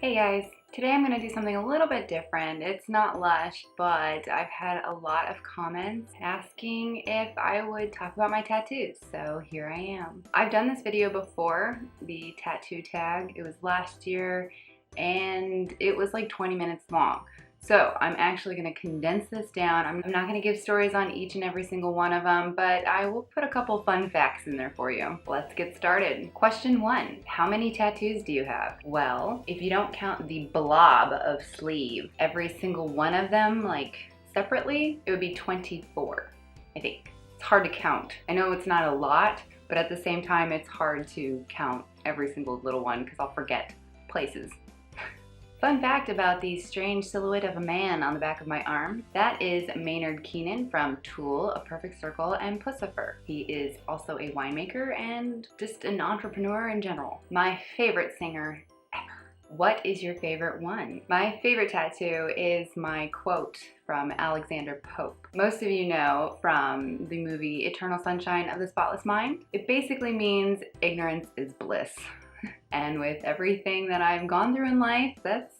Hey guys, today I'm going to do something a little bit different. It's not lush, but I've had a lot of comments asking if I would talk about my tattoos, so here I am. I've done this video before, the tattoo tag. It was last year and it was like 20 minutes long. So I'm actually going to condense this down. I'm not going to give stories on each and every single one of them, but I will put a couple fun facts in there for you. Let's get started. Question 1. How many tattoos do you have? Well, if you don't count the blob of sleeve, every single one of them, like separately, it would be 24, I think. It's hard to count. I know it's not a lot, but at the same time, it's hard to count every single little one because I'll forget places. Fun fact about the strange silhouette of a man on the back of my arm, that is Maynard Keenan from Tool, A Perfect Circle, and Pussifer. He is also a winemaker and just an entrepreneur in general. My favorite singer ever. What is your favorite one? My favorite tattoo is my quote from Alexander Pope. Most of you know from the movie Eternal Sunshine of the Spotless Mind. It basically means ignorance is bliss. And with everything that I've gone through in life, it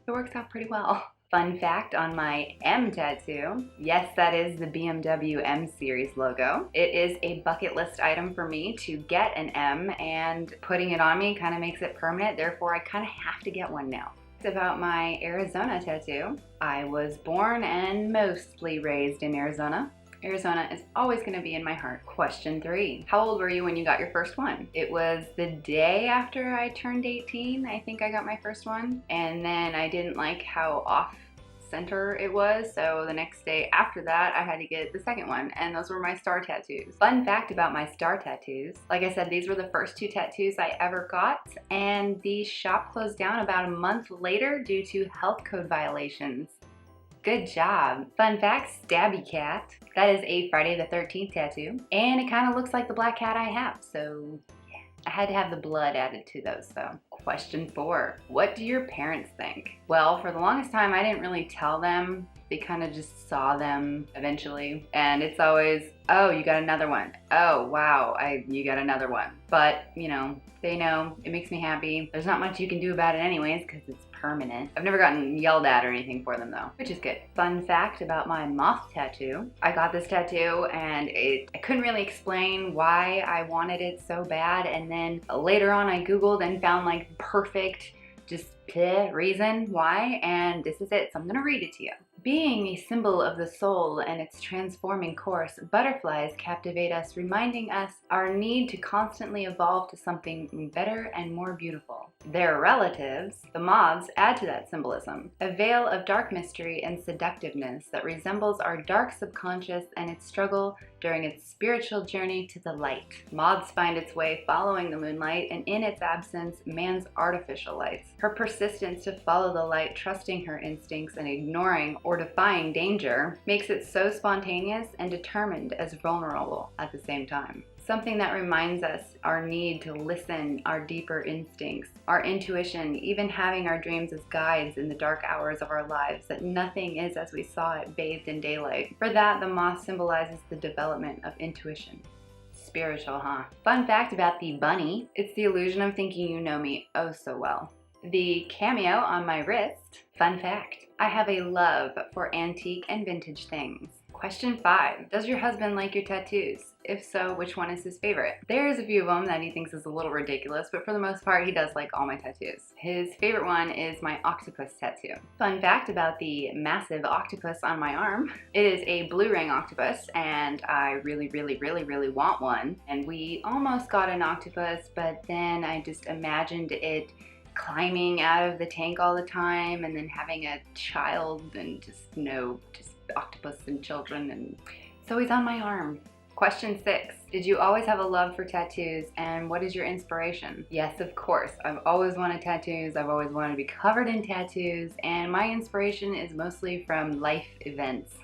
works out pretty well. Fun fact on my M tattoo, yes, that is the BMW M series logo. It is a bucket list item for me to get an M, and putting it on me kind of makes it permanent, therefore I kind of have to get one now. About my Arizona tattoo, I was born and mostly raised in Arizona. Arizona is always going to be in my heart. Question 3. How old were you when you got your first one? It was the day after I turned 18, I think I got my first one. And then I didn't like how off center it was, so the next day after that I had to get the second one, and those were my star tattoos. Fun fact about my star tattoos, like I said, these were the first 2 tattoos I ever got, and the shop closed down about a month later due to health code violations. Good job. Fun fact, Stabby Cat. That is a Friday the 13th tattoo. And it kind of looks like the black cat I have, so yeah. I had to have the blood added to those though. Question 4. What do your parents think? Well, for the longest time I didn't really tell them. They kind of just saw them eventually. And it's always, oh, you got another one. Oh, wow, you got another one. But, you know, they know. It makes me happy. There's not much you can do about it anyways because it's permanent. I've never gotten yelled at or anything for them though, which is good. Fun fact about my moth tattoo. I got this tattoo and I couldn't really explain why I wanted it so bad, and then later on I googled and found like perfect just reason why, and this is it, so I'm gonna read it to you. Being a symbol of the soul and its transforming course, butterflies captivate us, reminding us our need to constantly evolve to something better and more beautiful. Their relatives, the moths, add to that symbolism, a veil of dark mystery and seductiveness that resembles our dark subconscious and its struggle during its spiritual journey to the light. Moths find its way following the moonlight, and in its absence, man's artificial lights. Her persistence to follow the light, trusting her instincts and ignoring or defying danger, makes it so spontaneous and determined as vulnerable at the same time. Something that reminds us our need to listen, our deeper instincts, our intuition, even having our dreams as guides in the dark hours of our lives, that nothing is as we saw it bathed in daylight. For that, the moth symbolizes the development of intuition. Spiritual, huh? Fun fact about the bunny, it's the illusion of thinking you know me oh so well. The cameo on my wrist, fun fact, I have a love for antique and vintage things. Question 5. Does your husband like your tattoos? If so, which one is his favorite? There's a few of them that he thinks is a little ridiculous, but for the most part, he does like all my tattoos. His favorite one is my Octopus Tattoo. Fun fact about the massive octopus on my arm, it is a blue ring octopus, and I really want one. And we almost got an octopus, but then I just imagined it climbing out of the tank all the time and then having a child and just octopus and children, and so he's on my arm. Question 6. Did you always have a love for tattoos, and what is your inspiration? Yes, of course. I've always wanted tattoos. I've always wanted to be covered in tattoos, and my inspiration is mostly from life events.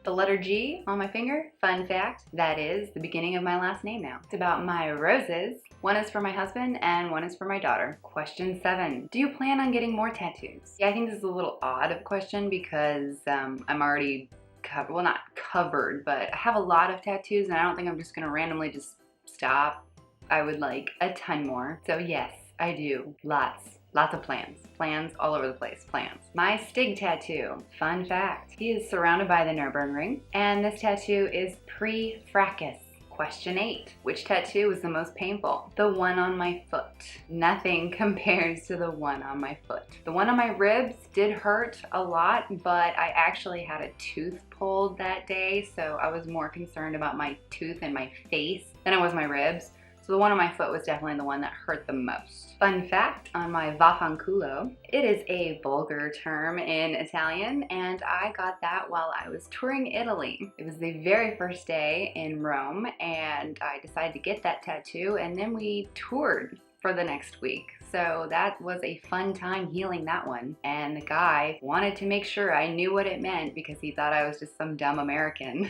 The letter G on my finger, fun fact, that is the beginning of my last name now. It's about my roses. One is for my husband and one is for my daughter. Question 7. Do you plan on getting more tattoos? Yeah, I think this is a little odd of a question because I'm already covered, well, not covered, but I have a lot of tattoos and I don't think I'm just gonna randomly just stop. I would like a ton more. So yes, I do. Lots. Lots of plans. Plans all over the place. Plans. My Stig tattoo. Fun fact. He is surrounded by the Nürburgring, and this tattoo is pre-fracas. Question 8. Which tattoo was the most painful? The one on my foot. Nothing compares to the one on my foot. The one on my ribs did hurt a lot, but I actually had a tooth pulled that day, so I was more concerned about my tooth and my face than I was my ribs. So the one on my foot was definitely the one that hurt the most. Fun fact on my vaffanculo, it is a vulgar term in Italian, and I got that while I was touring Italy. It was the very first day in Rome, and I decided to get that tattoo, and then we toured for the next week. So that was a fun time healing that one. And the guy wanted to make sure I knew what it meant because he thought I was just some dumb American.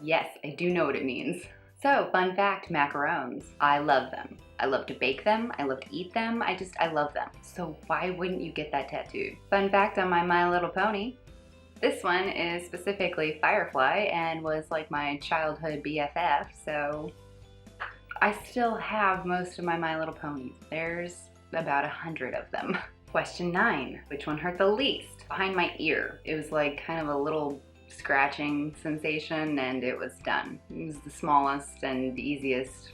Yes, I do know what it means. So, fun fact, macarons. I love them. I love to bake them. I love to eat them. I love them. So why wouldn't you get that tattooed? Fun fact on my Little Pony. This one is specifically Firefly and was like my childhood BFF, so I still have most of my Little Ponies. There's about 100 of them. Question 9. Which one hurt the least? Behind my ear. It was like kind of a little scratching sensation, and it was done. It was the smallest and easiest,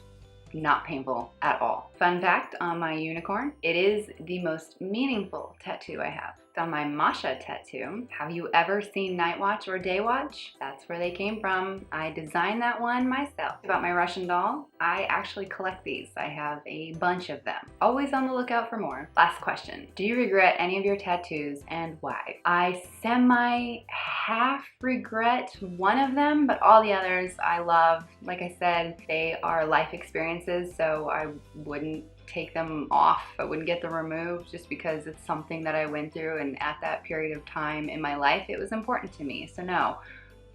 not painful at all. Fun fact on my unicorn, it is the most meaningful tattoo I have. On my Masha tattoo, have you ever seen Night Watch or Day Watch? That's where they came from. I designed that one myself. About my Russian doll, I actually collect these. I have a bunch of them. Always on the lookout for more. Last question. Do you regret any of your tattoos and why? I half regret one of them, but all the others I love. Like I said, they are life experiences, so I wouldn't take them off. I wouldn't get them removed just because it's something that I went through, and at that period of time in my life it was important to me, so no.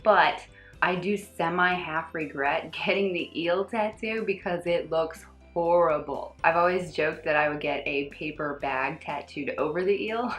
But I do half regret getting the eel tattoo because it looks horrible. I've always joked that I would get a paper bag tattooed over the eel,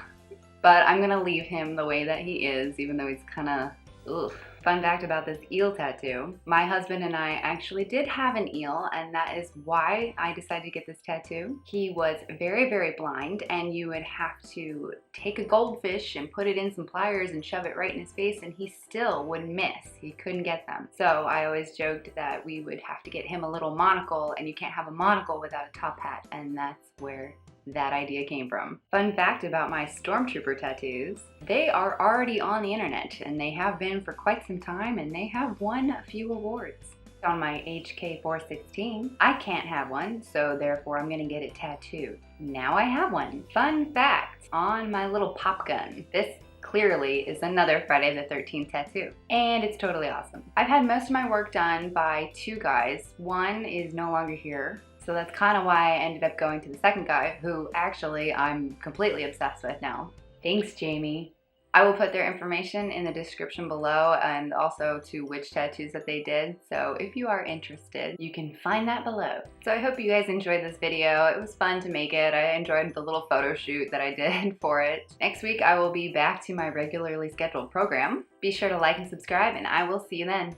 but I'm gonna leave him the way that he is, even though he's kinda ugh. Fun fact about this eel tattoo, my husband and I actually did have an eel, and that is why I decided to get this tattoo. He was very, very blind, and you would have to take a goldfish and put it in some pliers and shove it right in his face, and he still would miss. He couldn't get them. So I always joked that we would have to get him a little monocle, and you can't have a monocle without a top hat, and that's where that idea came from. Fun fact about my Stormtrooper tattoos, they are already on the internet, and they have been for quite some time, and they have won a few awards. On my HK416, I can't have one, so therefore I'm gonna get it tattooed. Now I have one. Fun fact on my little pop gun, this clearly is another Friday the 13th tattoo, and it's totally awesome. I've had most of my work done by 2 guys. One is no longer here, so that's kind of why I ended up going to the second guy, who actually I'm completely obsessed with now. Thanks, Jamie. I will put their information in the description below, and also to which tattoos that they did, so if you are interested, you can find that below. So I hope you guys enjoyed this video. It was fun to make it. I enjoyed the little photo shoot that I did for it. Next week I will be back to my regularly scheduled program. Be sure to like and subscribe, and I will see you then.